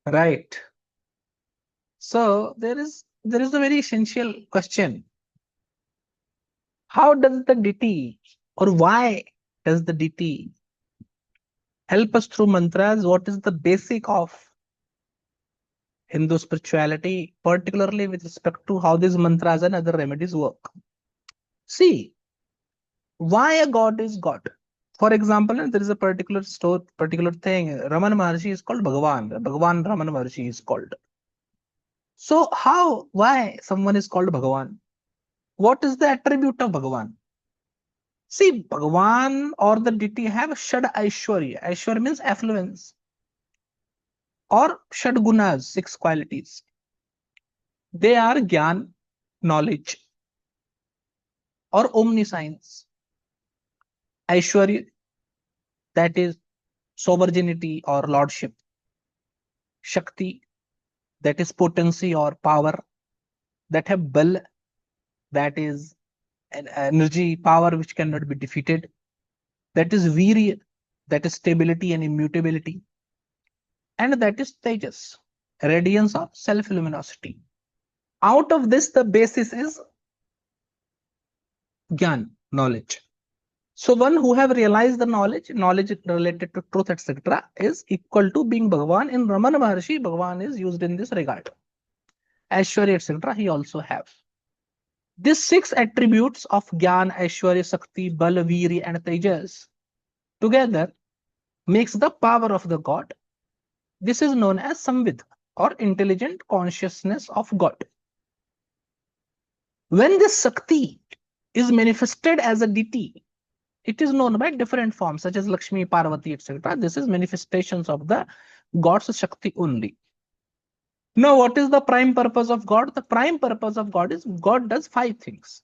Right. So there is a very essential question. How does the deity, or why does the deity help us through mantras? What is the basic of Hindu spirituality, particularly with respect to how these mantras and other remedies work? See, why a god is God? For example, there is a particular thing. Raman Maharshi is called Bhagavan. Bhagavan Raman Maharshi is called. So why someone is called Bhagavan? What is the attribute of Bhagavan? See, Bhagavan or the deity have Shad Aishwarya. Aishwarya means affluence, or Shad Gunas, six qualities. They are Gyan, knowledge, or omniscience. Aishwarya, that is sovereignty or lordship. Shakti, that is potency or power. That have Bal, that is an energy, power which cannot be defeated. That is Virya, that is stability and immutability. And that is Tejas, radiance of self-luminosity. Out of this, the basis is Gyan, knowledge. So one who have realized the knowledge related to truth, etc., is equal to being Bhagavan. In Ramana Maharshi, Bhagavan is used in this regard. Aishwarya, etc., he also have. These six attributes of Gyan, Aishwarya, Sakti, Bal, Virya, and Tejas together makes the power of the God. This is known as Samvid, or intelligent consciousness of God. When this Sakti is manifested as a deity, it is known by different forms such as Lakshmi, Parvati, etc. This is manifestations of the God's Shakti only. Now, what is the prime purpose of God? The prime purpose of God is God does five things.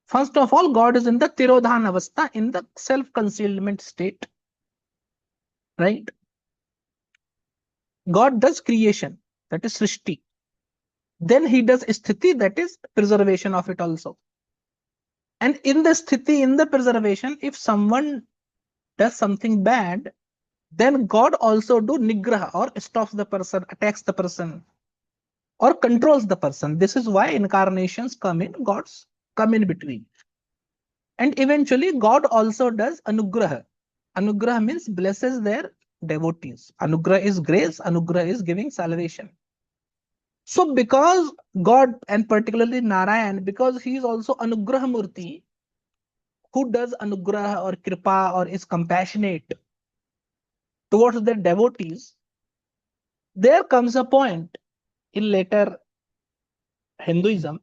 First of all, God is in the Tirodhan Avastha, in the self-concealment state. Right? God does creation, that is Srishti. Then he does Sthiti, that is preservation of it also. And in the Sthiti, in the preservation, if someone does something bad, then God also do Nigraha, or stops the person, attacks the person, or controls the person. This is why incarnations come in, gods come in between. And eventually, God also does Anugraha. Anugraha means blesses their devotees. Anugraha is grace, Anugraha is giving salvation. So because God, and particularly Narayan, because he is also Anugraha Murti, who does Anugraha or Kripa or is compassionate towards their devotees, there comes a point in later Hinduism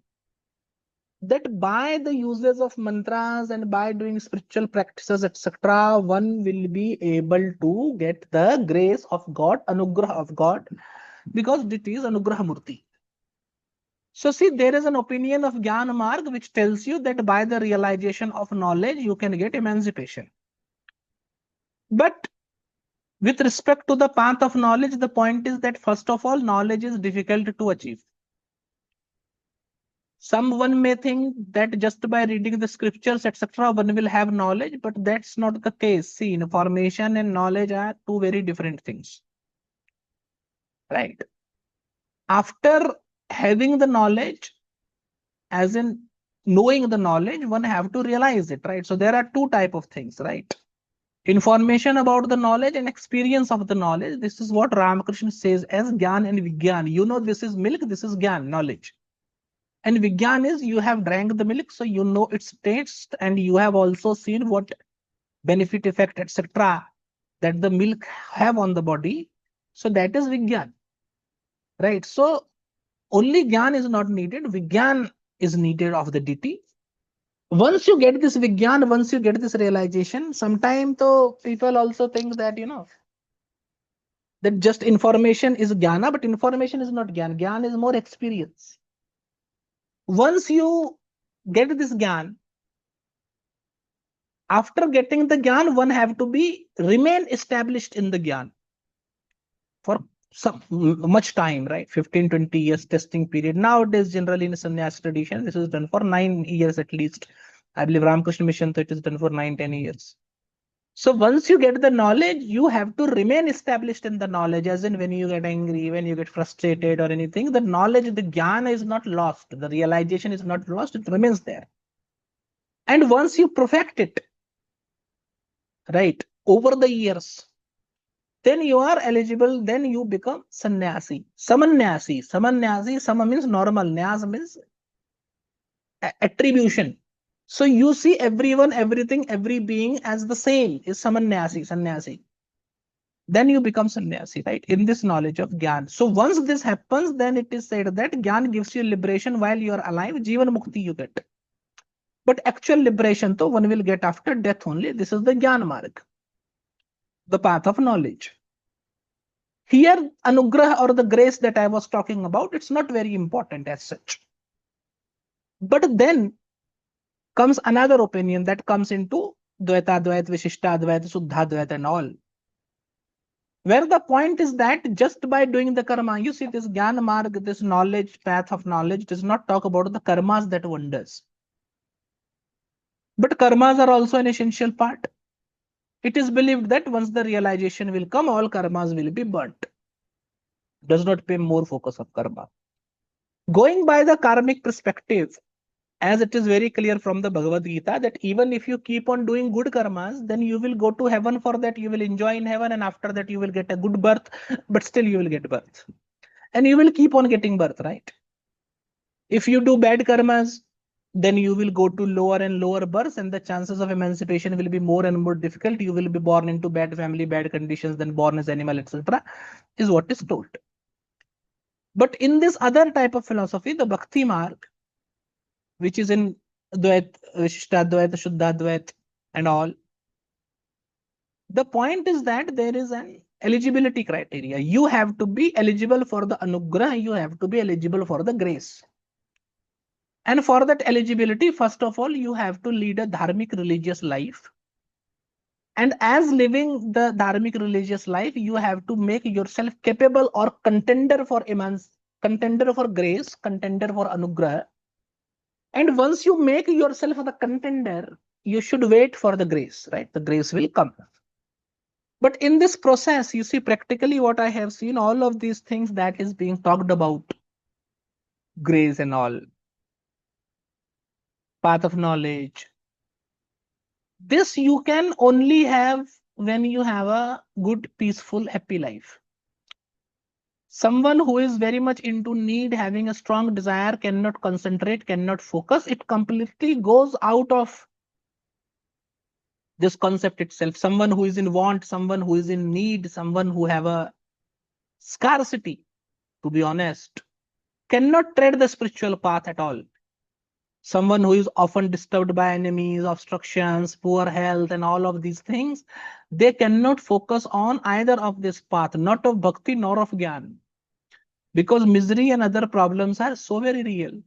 that by the uses of mantras and by doing spiritual practices, etc., one will be able to get the grace of God, Anugraha of God, because it is Anugraha Murti. So see, there is an opinion of Gyan Marg which tells you that by the realization of knowledge, you can get emancipation. But with respect to the path of knowledge, the point is that first of all, knowledge is difficult to achieve. Someone may think that just by reading the scriptures, etc., one will have knowledge, but that's not the case. See, information and knowledge are two very different things. Right? After having the knowledge, as in knowing the knowledge, one have to realize it, right? So there are two type of things, right? Information about the knowledge and experience of the knowledge. This is what Ramakrishna says as Gyan and Vigyan. You know, this is milk, this is Gyan, knowledge. And Vigyan is you have drank the milk, so you know its taste, and you have also seen what benefit, effect, etc. that the milk have on the body. So that is Vigyan. Right? So only Gyan is not needed. Vigyan is needed of the deity. Once you get this Vigyan, once you get this realization, sometimes though people also think that, that just information is Jnana, but information is not Gyan. Gyan is more experience. Once you get this Gyan, after getting the Gyan, one have to be remain established in the Gyan for some much time, right? 15-20 years testing period. Nowadays, generally in sannyas tradition, this is done for 9 years at least. I believe Ramakrishna Mission, so it is done for 9-10 years. So once you get the knowledge, you have to remain established in the knowledge, as in when you get angry, when you get frustrated or anything, the knowledge, the jnana is not lost. The realization is not lost. It remains there. And once you perfect it, right, over the years, then you are eligible, then you become sannyasi. Samanyasi. Samanyasi, sama means normal. Nyas means attribution. So you see everyone, everything, every being as the same is samanyasi, sannyasi. Then you become sannyasi, right? In this knowledge of Gyan. So once this happens, then it is said that Gyan gives you liberation while you are alive. Jivan mukti you get. But actual liberation, though, one will get after death only. This is the Gyan marg, the path of knowledge. Here, anugrah or the grace that I was talking about, it's not very important as such. But then comes another opinion that comes into Dvaita, Dvait, Vishishta, Dvait, Suddha, Dvait and all. Where the point is that just by doing the karma, you see this Gyan Marg, this knowledge, path of knowledge does not talk about the karmas that one does. But karmas are also an essential part. It is believed that once the realization will come, all karmas will be burnt. Does not pay more focus of karma. Going by the karmic perspective, as it is very clear from the Bhagavad Gita, that even if you keep on doing good karmas, then you will go to heaven. For that you will enjoy in heaven, and after that you will get a good birth, but still you will get birth. And you will keep on getting birth, right? If you do bad karmas, then you will go to lower and lower births, and the chances of emancipation will be more and more difficult. You will be born into bad family, bad conditions, then born as animal, etc. is what is told. But in this other type of philosophy, the Bhakti Marg, which is in Dvait, Vishishtadvait, Shuddhadvait and all, the point is that there is an eligibility criteria. You have to be eligible for the anugrah, you have to be eligible for the grace. And for that eligibility, first of all, you have to lead a dharmic religious life. And as living the dharmic religious life, you have to make yourself capable or contender for contender for grace, contender for anugrah. And once you make yourself the contender, you should wait for the grace, right? The grace will come. But in this process, you see, practically what I have seen, all of these things that is being talked about, grace and all, path of knowledge, this you can only have when you have a good, peaceful, happy life. Someone who is very much into need, having a strong desire, cannot concentrate, cannot focus, it completely goes out of this concept itself. Someone who is in want, someone who is in need, someone who have a scarcity, to be honest, cannot tread the spiritual path at all. Someone who is often disturbed by enemies, obstructions, poor health, and all of these things, they cannot focus on either of this path, not of bhakti nor of jnana, because misery and other problems are so very real.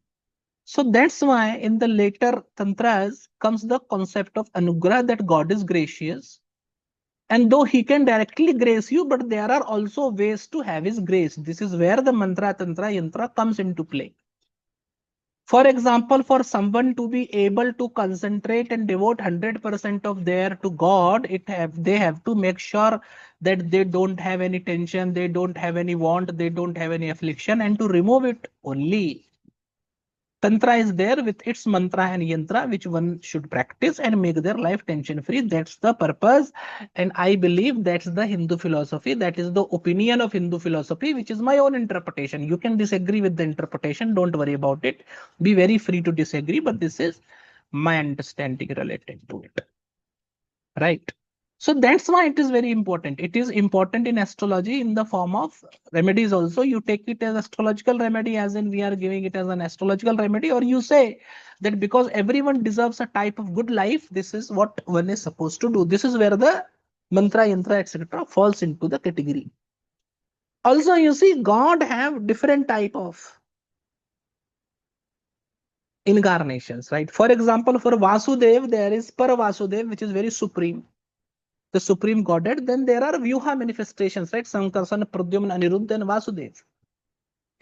So that's why in the later tantras comes the concept of anugrah, that God is gracious. And though he can directly grace you, but there are also ways to have his grace. This is where the mantra, tantra, yantra comes into play. For example, for someone to be able to concentrate and devote 100% of their to God, they have to make sure that they don't have any tension, they don't have any want, they don't have any affliction, and to remove it only. Tantra is there with its mantra and yantra, which one should practice and make their life tension free. That's the purpose. And I believe that's the Hindu philosophy. That is the opinion of Hindu philosophy, which is my own interpretation. You can disagree with the interpretation. Don't worry about it. Be very free to disagree. But this is my understanding related to it. Right. So that's why it is very important. It is important in astrology in the form of remedies also. You take it as astrological remedy, as in we are giving it as an astrological remedy, or you say that because everyone deserves a type of good life, this is what one is supposed to do. This is where the mantra, yantra, etc. falls into the category. Also, you see, God have different type of incarnations, right? For example, for Vasudev, there is Paravasudev, which is very supreme, the supreme godhead. Then there are Vyuha manifestations, right? Sankarsana, Pradyumna, Aniruddha, and Vasudev.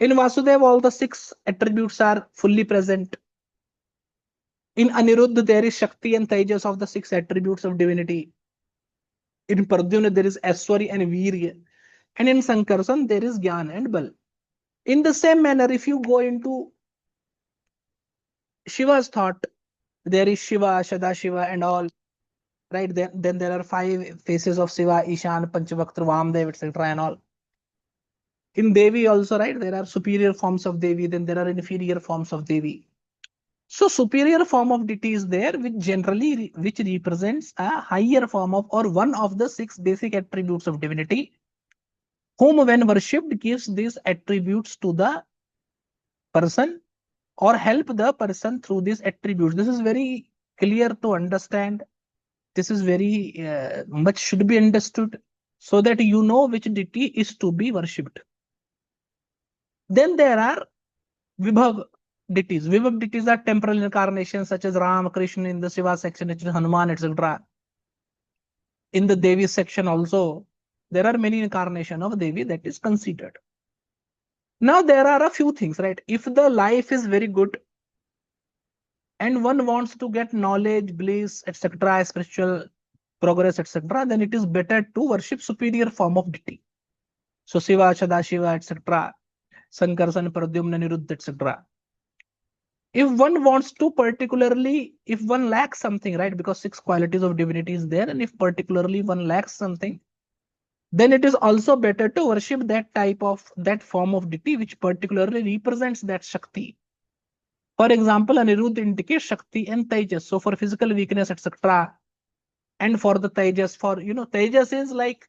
In Vasudev, all the 6 attributes are fully present. In Aniruddha, there is Shakti and Tejas of the 6 attributes of divinity. In Pradyumna, there is Aishwarya and Virya. And in Sankarsan, there is Gyan and Bal. In the same manner, if you go into Shiva's thought, there is Shiva, Shadashiva, and all. Right? Then there are 5 faces of Shiva, Ishan, Panchavaktra, Vamdev, etc. and all. In Devi also, right? There are superior forms of Devi, then there are inferior forms of Devi. So superior form of deity is there, which generally which represents a higher form of or one of the 6 basic attributes of divinity, whom when worshipped gives these attributes to the person or help the person through these attributes. This is very clear to understand. This is very much should be understood so that you know which deity is to be worshipped. Then there are Vibhav deities. Vibhav deities are temporal incarnations such as Ram, Krishna in the Shiva section, Hanuman, etc. In the Devi section also, there are many incarnations of Devi that is considered. Now there are a few things, right? If the life is very good and one wants to get knowledge, bliss, etc., spiritual progress, etc., then it is better to worship superior form of deity. So Shiva, Shadashiva, etc., Sankarsan, Pradyumna, Niruddha, etc. If one wants to particularly, if one lacks something, right, because 6 qualities of divinity is there, and if particularly one lacks something, then it is also better to worship that form of deity which particularly represents that Shakti. For example, Aniruddha indicates Shakti and Tejas. So for physical weakness, etc., and for the Tejas, Tejas is like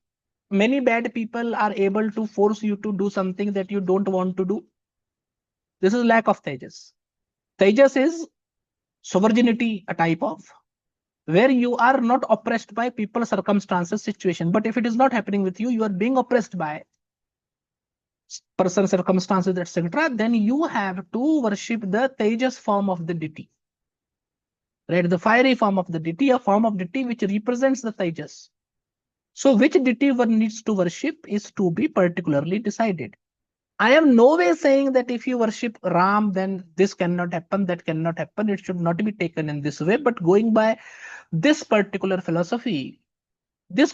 many bad people are able to force you to do something that you don't want to do. This is lack of Tejas. Tejas is sovereignty, a type of, where you are not oppressed by people, circumstances, situation. But if it is not happening with you, you are being oppressed by person, circumstances, etc., then you have to worship the Tejas form of the deity. Right? The fiery form of the deity, a form of deity which represents the Tejas. So which deity one needs to worship is to be particularly decided. I am no way saying that if you worship Ram, then this cannot happen, that cannot happen. It should not be taken in this way. But going by this particular philosophy, this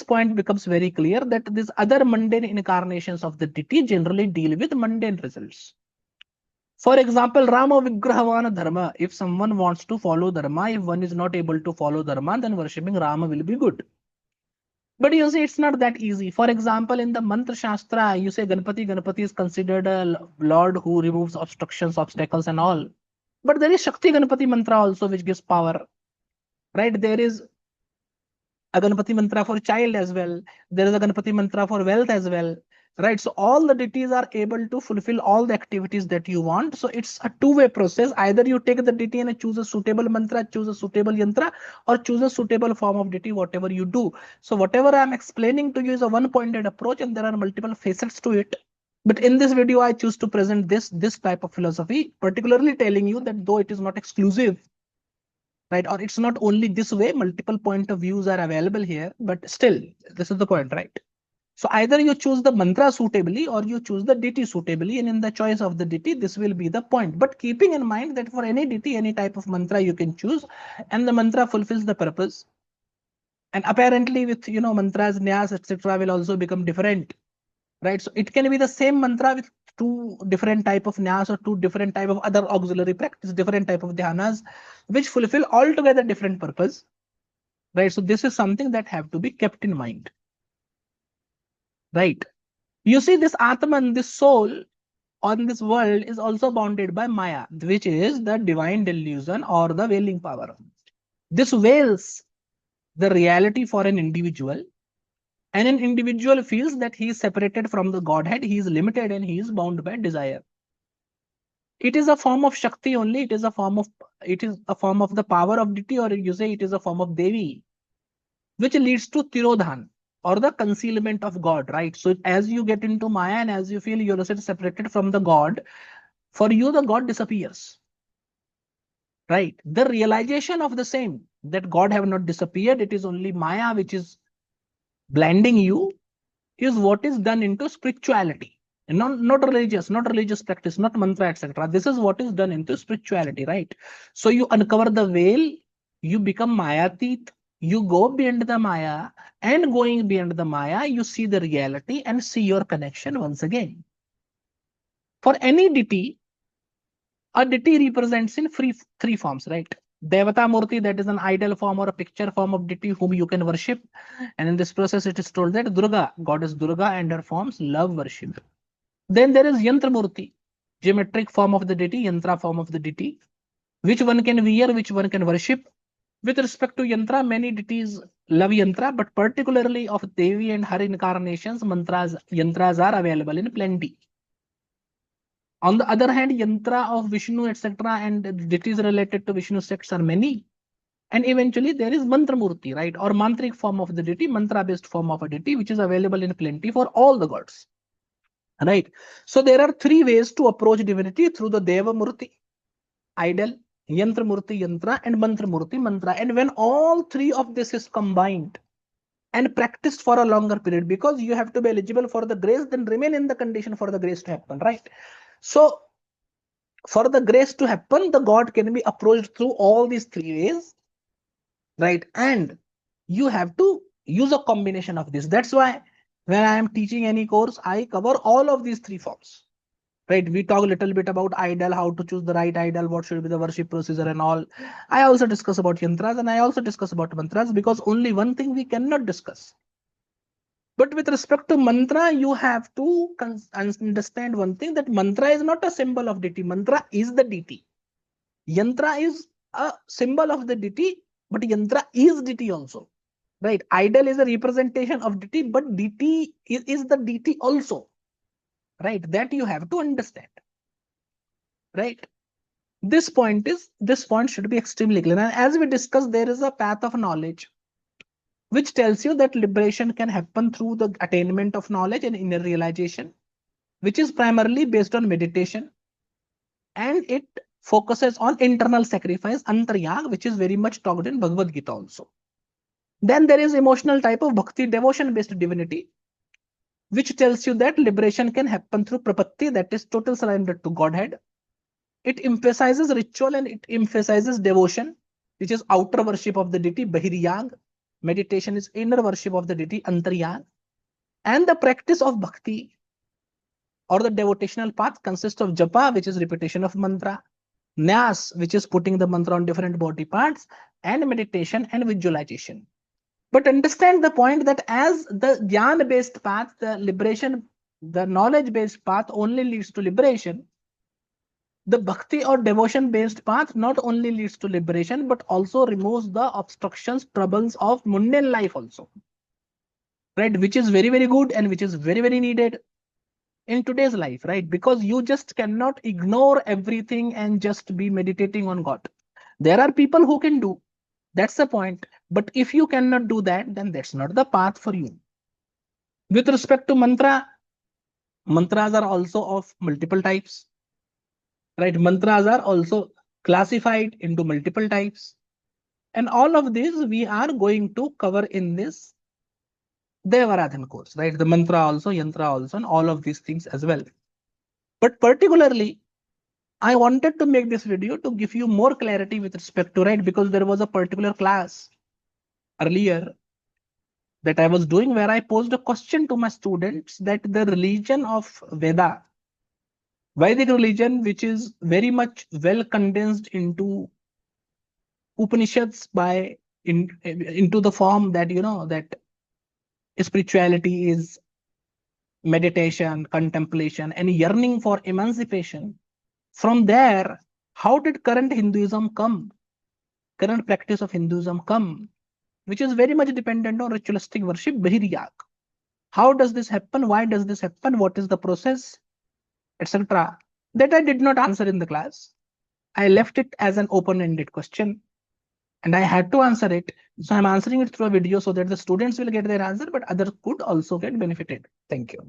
point becomes very clear that these other mundane incarnations of the deity generally deal with mundane results. For example, Rama Vigrahavana Dharma. If someone wants to follow Dharma, if one is not able to follow Dharma, then worshipping Rama will be good. But you see, it's not that easy. For example, in the Mantra Shastra, you say Ganpati is considered a lord who removes obstructions, obstacles, and all. But there is Shakti Ganpati mantra also, which gives power. Right? There is a Ganpati mantra for child as well. There is a Ganpati mantra for wealth as well. Right? So all the deities are able to fulfill all the activities that you want. So it's a two-way process. Either you take the deity and choose a suitable mantra, choose a suitable yantra, or choose a suitable form of deity, whatever you do. So whatever I'm explaining to you is a one-pointed approach, and there are multiple facets to it. But in this video, I choose to present this type of philosophy, particularly telling you that though it is not exclusive, right, or it's not only this way, multiple point of views are available here, but still, this is the point, right? So either you choose the mantra suitably or you choose the deity suitably, and in the choice of the deity, this will be the point. But keeping in mind that for any deity, any type of mantra you can choose, and the mantra fulfills the purpose. And apparently with, mantras, nyas, etc. will also become different, right? So it can be the same mantra with 2 different type of nyas or 2 different type of other auxiliary practice, different type of dhyanas, which fulfill altogether different purpose, right? So this is something that have to be kept in mind. Right. You see, this Atman, this soul on this world is also bounded by Maya, which is the divine delusion or the veiling power. This veils the reality for an individual, and an individual feels that he is separated from the Godhead, he is limited, and he is bound by desire. It is a form of Shakti only, it is a form of the power of deity, or you say it is a form of Devi, which leads to Tirodhan, or the concealment of God, right? So as you get into Maya and as you feel you're separated from the God, for you the God disappears, right? The realization of the same, that God have not disappeared, it is only Maya which is blinding you, is what is done into spirituality. And not religious practice, not mantra, etc. This is what is done into spirituality, right? So you uncover the veil, you become Mayatit, You go beyond the Maya, and going beyond the Maya, you see the reality and see your connection once again. For any deity, a deity represents in three forms, right? Devata Murti, that is an idol form or a picture form of deity whom you can worship. And in this process, it is told that Durga, goddess Durga and her forms, love worship. Then there is Yantra Murti, geometric form of the deity, Yantra form of the deity, which one can wear, which one can worship. With respect to Yantra, many deities love Yantra, but particularly of Devi and her incarnations, Yantras are available in plenty. On the other hand, Yantra of Vishnu, etc., and deities related to Vishnu sects are many. And eventually, there is Mantra Murti, right? Or mantric form of the deity, mantra based form of a deity, which is available in plenty for all the gods. Right? So, there are three ways to approach divinity through the Deva Murti, idol, Yantra Murti, Yantra, and Mantra Murti, mantra. And when all three of this is combined and practiced for a longer period, because you have to be eligible for the grace, then remain in the condition for the grace to happen, right? So, for the grace to happen, the God can be approached through all these three ways, right? And you have to use a combination of this. That's why when I am teaching any course, I cover all of these three forms, right? We talk a little bit about idol, how to choose the right idol, what should be the worship procedure and all. I also discuss about yantras and I also discuss about mantras, because only one thing we cannot discuss. But with respect to mantra, you have to understand one thing, that mantra is not a symbol of deity. Mantra is the deity. Yantra is a symbol of the deity, but yantra is deity also. Right? Idol is a representation of deity, but deity is the deity also. Right? That you have to understand. Right? This point should be extremely clear. And as we discussed, there is a path of knowledge which tells you that liberation can happen through the attainment of knowledge and inner realization, which is primarily based on meditation. And it focuses on internal sacrifice, antaryag, which is very much talked in Bhagavad Gita also. Then there is emotional type of bhakti, devotion-based divinity, which tells you that liberation can happen through prapatti, that is total surrender to Godhead. It emphasizes ritual and it emphasizes devotion, which is outer worship of the deity, bahiryag. Meditation is inner worship of the deity, antaryag. And the practice of bhakti or the devotional path consists of japa, which is repetition of mantra, nyas, which is putting the mantra on different body parts, and meditation and visualization. But understand the point that as the jnana-based path, the knowledge-based path only leads to liberation, the bhakti or devotion-based path not only leads to liberation, but also removes the obstructions, troubles of mundane life also. Right? Which is very, very good and which is very, very needed in today's life, right? Because you just cannot ignore everything and just be meditating on God. There are people who can do. That's the point. But if you cannot do that, then that's not the path for you. With respect to mantra, mantras are also of multiple types, right? Mantras are also classified into multiple types. And all of this we are going to cover in this Devaradhan course, right? The mantra also, yantra also, and all of these things as well. But particularly, I wanted to make this video to give you more clarity with respect to, right? Because there was a particular class earlier that I was doing where I posed a question to my students that the religion of Vedic religion, which is very much well condensed into Upanishads into the form that, that spirituality is meditation, contemplation, and yearning for emancipation. From there, how did current Hinduism come? Current practice of Hinduism come, which is very much dependent on ritualistic worship, Bahiryag. How does this happen? Why does this happen? What is the process? Etc. That I did not answer in the class. I left it as an open-ended question and I had to answer it. So I'm answering it through a video so that the students will get their answer, but others could also get benefited. Thank you.